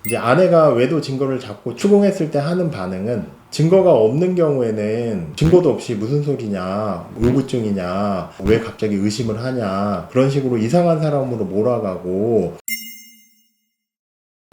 이제 아내가 외도 증거를 잡고 추궁했을 때 하는 반응은, 증거가 없는 경우에는 증거도 없이 무슨 소리냐, 의구증이냐, 왜 갑자기 의심을 하냐, 그런 식으로 이상한 사람으로 몰아가고.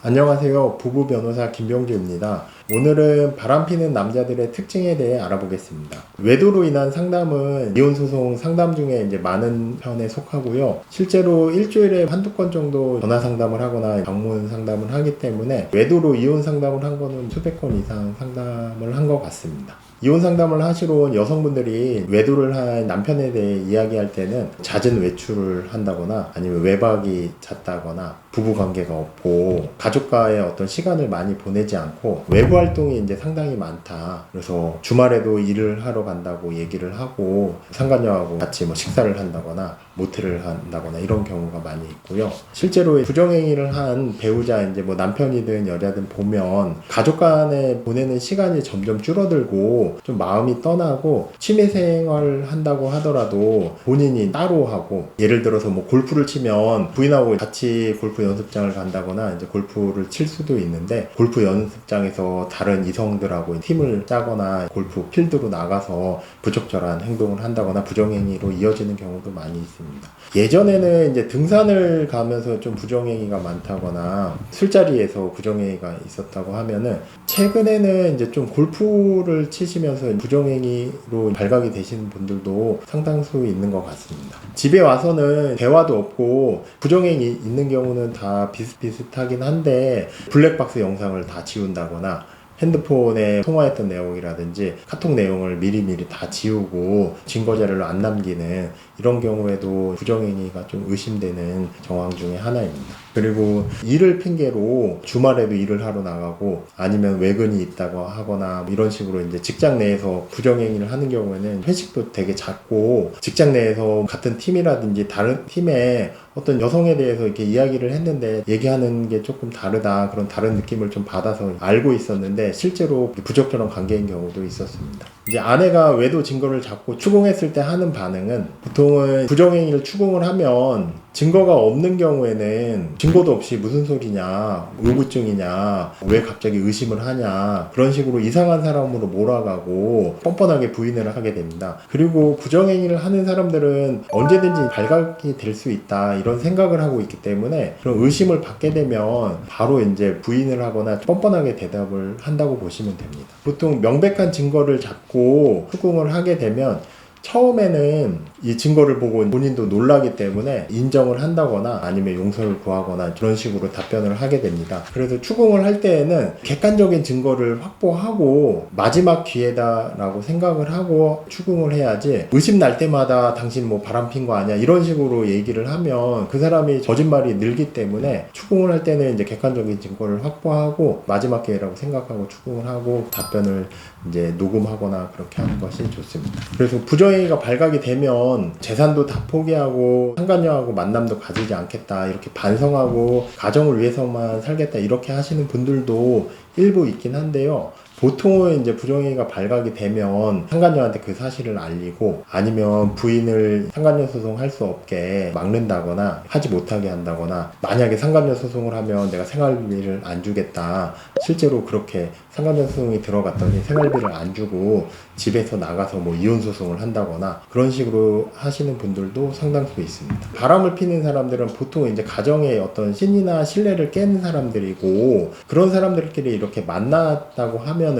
안녕하세요. 부부 변호사 김병주입니다. 오늘은 바람피는 남자들의 특징에 대해 알아보겠습니다. 외도로 인한 상담은 이혼소송 상담 중에 이제 많은 편에 속하고요. 실제로 일주일에 한두 건 정도 전화 상담을 하거나 방문 상담을 하기 때문에 외도로 이혼 상담을 한 거는 수백 건 이상 상담을 한 것 같습니다. 이혼 상담을 하시러 온 여성분들이 외도를 한 남편에 대해 이야기할 때는 잦은 외출을 한다거나 아니면 외박이 잦다거나 부부관계가 없고 가족과의 어떤 시간을 많이 보내지 않고 외부 활동이 이제 상당히 많다. 그래서 주말에도 일을 하러 간다고 얘기를 하고 상간녀하고 같이 뭐 식사를 한다거나 모텔을 한다거나 이런 경우가 많이 있고요. 실제로 부정행위를 한 배우자, 이제 뭐 남편이든 여자든 보면 가족 간에 보내는 시간이 점점 줄어들고 좀 마음이 떠나고 취미생활 한다고 하더라도 본인이 따로 하고, 예를 들어서 뭐 골프를 치면 부인하고 같이 골프 연습장을 간다거나 이제 골프를 칠 수도 있는데, 골프 연습장에서 다른 이성들하고 팀을 짜거나 골프 필드로 나가서 부적절한 행동을 한다거나 부정행위로 이어지는 경우도 많이 있습니다. 예전에는 이제 등산을 가면서 좀 부정행위가 많다거나 술자리에서 부정행위가 있었다고 하면은, 최근에는 이제 좀 골프를 치시면서 부정행위로 발각이 되시는 분들도 상당수 있는 것 같습니다. 집에 와서는 대화도 없고 부정행위 있는 경우는 다 비슷비슷하긴 한데, 블랙박스 영상을 다 지운다거나 핸드폰에 통화했던 내용이라든지 카톡 내용을 미리미리 다 지우고 증거 자료를 안 남기는 이런 경우에도 부정행위가 좀 의심되는 정황 중에 하나입니다. 그리고 일을 핑계로 주말에도 일을 하러 나가고 아니면 외근이 있다고 하거나 이런 식으로 이제 직장 내에서 부정행위를 하는 경우에는 회식도 되게 작고, 직장 내에서 같은 팀이라든지 다른 팀에 어떤 여성에 대해서 이렇게 이야기를 했는데 얘기하는 게 조금 다르다, 그런 다른 느낌을 좀 받아서 알고 있었는데 실제로 부적절한 관계인 경우도 있었습니다. 이제 아내가 외도 증거를 잡고 추궁했을 때 하는 반응은, 보통은 부정행위를 추궁을 하면 증거가 없는 경우에는 증거도 없이 무슨 소리냐, 의구증이냐, 왜 갑자기 의심을 하냐, 그런 식으로 이상한 사람으로 몰아가고 뻔뻔하게 부인을 하게 됩니다. 그리고 부정행위를 하는 사람들은 언제든지 발각이 될 수 있다, 이런 생각을 하고 있기 때문에 그런 의심을 받게 되면 바로 이제 부인을 하거나 뻔뻔하게 대답을 한다고 보시면 됩니다. 보통 명백한 증거를 잡고 추궁을 하게 되면 처음에는 이 증거를 보고 본인도 놀라기 때문에 인정을 한다거나 아니면 용서를 구하거나 그런 식으로 답변을 하게 됩니다. 그래서 추궁을 할 때에는 객관적인 증거를 확보하고 마지막 기회다라고 생각을 하고 추궁을 해야지, 의심 날 때마다 당신 뭐 바람핀 거 아니야 이런 식으로 얘기를 하면 그 사람이 거짓말이 늘기 때문에, 추궁을 할 때는 이제 객관적인 증거를 확보하고 마지막 기회라고 생각하고 추궁을 하고 답변을 이제 녹음하거나 그렇게 하는 것이 좋습니다. 그래서 부정행위가 발각이 되면 재산도 다 포기하고 상간녀하고 만남도 가지지 않겠다, 이렇게 반성하고 가정을 위해서만 살겠다, 이렇게 하시는 분들도 일부 있긴 한데요. 보통은 이제 부정행위가 발각이 되면 상간녀한테 그 사실을 알리고, 아니면 부인을 상간녀 소송할 수 없게 막는다거나 하지 못하게 한다거나, 만약에 상간녀 소송을 하면 내가 생활비를 안 주겠다, 실제로 그렇게 상간녀 소송이 들어갔더니 생활비를 안 주고 집에서 나가서 뭐 이혼 소송을 한다거나 그런 식으로 하시는 분들도 상당수 있습니다. 바람을 피는 사람들은 보통 이제 가정의 어떤 신이나 신뢰를 깨는 사람들이고, 그런 사람들끼리 이렇게 만났다고 하면은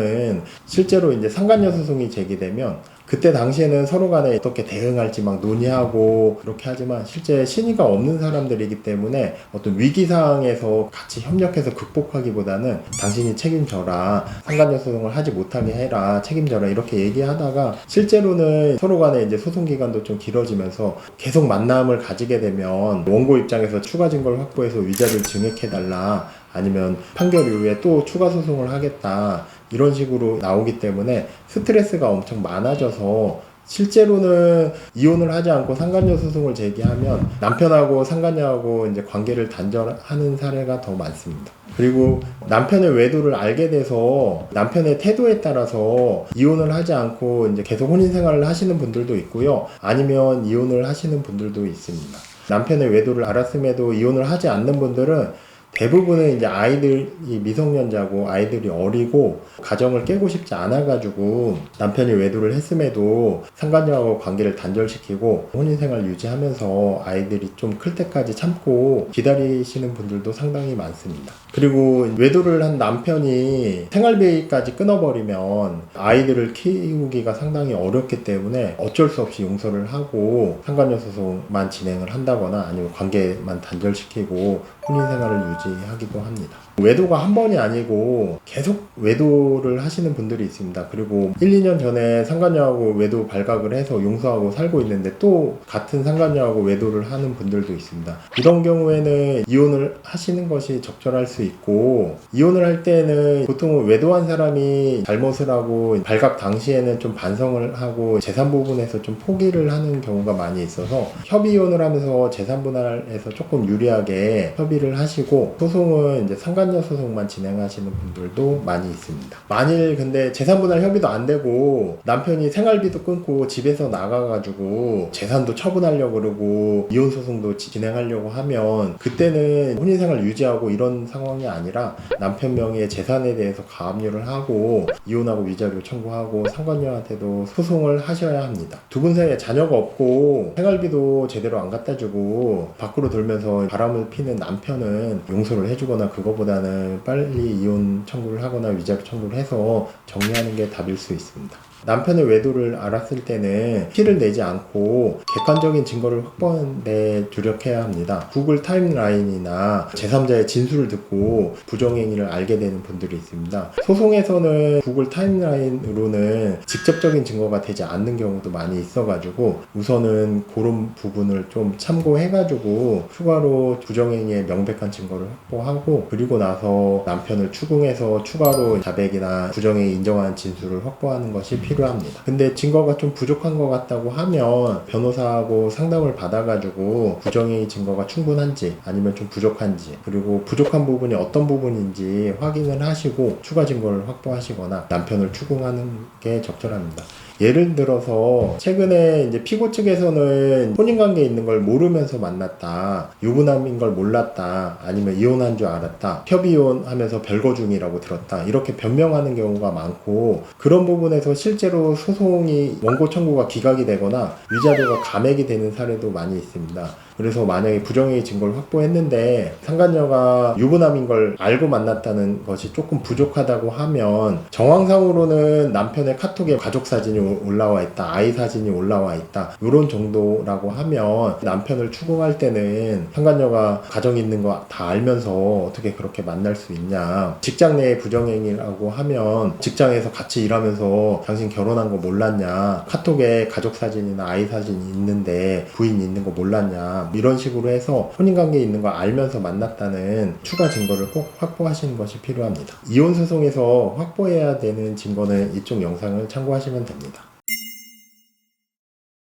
실제로 이제 상간녀 소송이 제기되면 그때 당시에는 서로 간에 어떻게 대응할지 막 논의하고 그렇게 하지만, 실제 신의가 없는 사람들이기 때문에 어떤 위기 상황에서 같이 협력해서 극복하기보다는 당신이 책임져라, 상간녀 소송을 하지 못하게 해라, 책임져라, 이렇게 얘기하다가 실제로는 서로 간에 이제 소송 기간도 좀 길어지면서 계속 만남을 가지게 되면 원고 입장에서 추가 증거를 확보해서 위자료를 증액해달라, 아니면 판결 이후에 또 추가 소송을 하겠다, 이런 식으로 나오기 때문에 스트레스가 엄청 많아져서 실제로는 이혼을 하지 않고 상간녀 소송을 제기하면 남편하고 상간녀하고 이제 관계를 단절하는 사례가 더 많습니다. 그리고 남편의 외도를 알게 돼서 남편의 태도에 따라서 이혼을 하지 않고 이제 계속 혼인 생활을 하시는 분들도 있고요. 아니면 이혼을 하시는 분들도 있습니다. 남편의 외도를 알았음에도 이혼을 하지 않는 분들은 대부분은 이제 아이들이 미성년자고 아이들이 어리고 가정을 깨고 싶지 않아가지고 남편이 외도를 했음에도 상간녀하고 관계를 단절시키고 혼인생활 유지하면서 아이들이 좀 클 때까지 참고 기다리시는 분들도 상당히 많습니다. 그리고 외도를 한 남편이 생활비까지 끊어버리면 아이들을 키우기가 상당히 어렵기 때문에 어쩔 수 없이 용서를 하고 상간녀 소송만 진행을 한다거나 아니면 관계만 단절시키고 혼인생활을 유지하기도 합니다. 외도가 한 번이 아니고 계속 외도를 하시는 분들이 있습니다. 그리고 1, 2년 전에 상간녀하고 외도 발각을 해서 용서하고 살고 있는데 또 같은 상간녀하고 외도를 하는 분들도 있습니다. 이런 경우에는 이혼을 하시는 것이 적절할 수 있고, 이혼을 할 때는 보통은 외도한 사람이 잘못을 하고 발각 당시에는 좀 반성을 하고 재산 부분에서 좀 포기를 하는 경우가 많이 있어서 협의 이혼을 하면서 재산 분할에서 조금 유리하게 협의를 하시고 소송은 이제 상간녀 소송만 진행하시는 분들도 많이 있습니다. 만일 근데 재산분할 협의도 안 되고 남편이 생활비도 끊고 집에서 나가가지고 재산도 처분하려고 그러고 이혼 소송도 진행하려고 하면 그때는 혼인생활 유지하고 이런 상황이 아니라 남편 명의의 재산에 대해서 가압류를 하고 이혼하고 위자료 청구하고 상간녀한테도 소송을 하셔야 합니다. 두 분 사이에 자녀가 없고 생활비도 제대로 안 갖다 주고 밖으로 돌면서 바람을 피는 남편은 용서를 해주거나 그거보다는 빨리 이혼 청구를 하거나 위자료 청구를 해서 정리하는 게 답일 수 있습니다. 남편의 외도를 알았을 때는 티를 내지 않고 객관적인 증거를 확보하는 데 주력해야 합니다. 구글 타임라인이나 제3자의 진술을 듣고 부정행위를 알게 되는 분들이 있습니다. 소송에서는 구글 타임라인으로는 직접적인 증거가 되지 않는 경우도 많이 있어가지고 우선은 그런 부분을 좀 참고해가지고 추가로 부정행위의 명백한 증거를 확보하고 그리고 나서 남편을 추궁해서 추가로 자백이나 부정행위 인정하는 진술을 확보하는 것이 필요합니다. 근데 증거가 좀 부족한 것 같다고 하면 변호사하고 상담을 받아가지고 부정행위 증거가 충분한지 아니면 좀 부족한지 그리고 부족한 부분이 어떤 부분인지 확인을 하시고 추가 증거를 확보하시거나 남편을 추궁하는 게 적절합니다. 예를 들어서 최근에 이제 피고 측에서는 혼인관계에 있는 걸 모르면서 만났다, 유부남인 걸 몰랐다, 아니면 이혼한 줄 알았다, 협의이혼하면서 별거 중이라고 들었다 이렇게 변명하는 경우가 많고 그런 부분에서 실제로 소송이 원고 청구가 기각이 되거나 위자료가 감액이 되는 사례도 많이 있습니다. 그래서 만약에 부정행위 증거를 확보했는데 상간녀가 유부남인 걸 알고 만났다는 것이 조금 부족하다고 하면 정황상으로는 남편의 카톡에 가족 사진이 올라와 있다, 아이 사진이 올라와 있다 이런 정도라고 하면 남편을 추궁할 때는 상간녀가 가정 있는 거 다 알면서 어떻게 그렇게 만날 수 있냐, 직장 내의 부정행위라고 하면 직장에서 같이 일하면서 당신 결혼한 거 몰랐냐, 카톡에 가족 사진이나 아이 사진이 있는데 부인 있는 거 몰랐냐 이런 식으로 해서 혼인관계에 있는 걸 알면서 만났다는 추가 증거를 꼭 확보하시는 것이 필요합니다. 이혼 소송에서 확보해야 되는 증거는 이쪽 영상을 참고하시면 됩니다.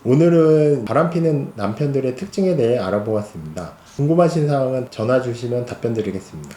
오늘은 바람피는 남편들의 특징에 대해 알아보았습니다. 궁금하신 사항은 전화 주시면 답변 드리겠습니다.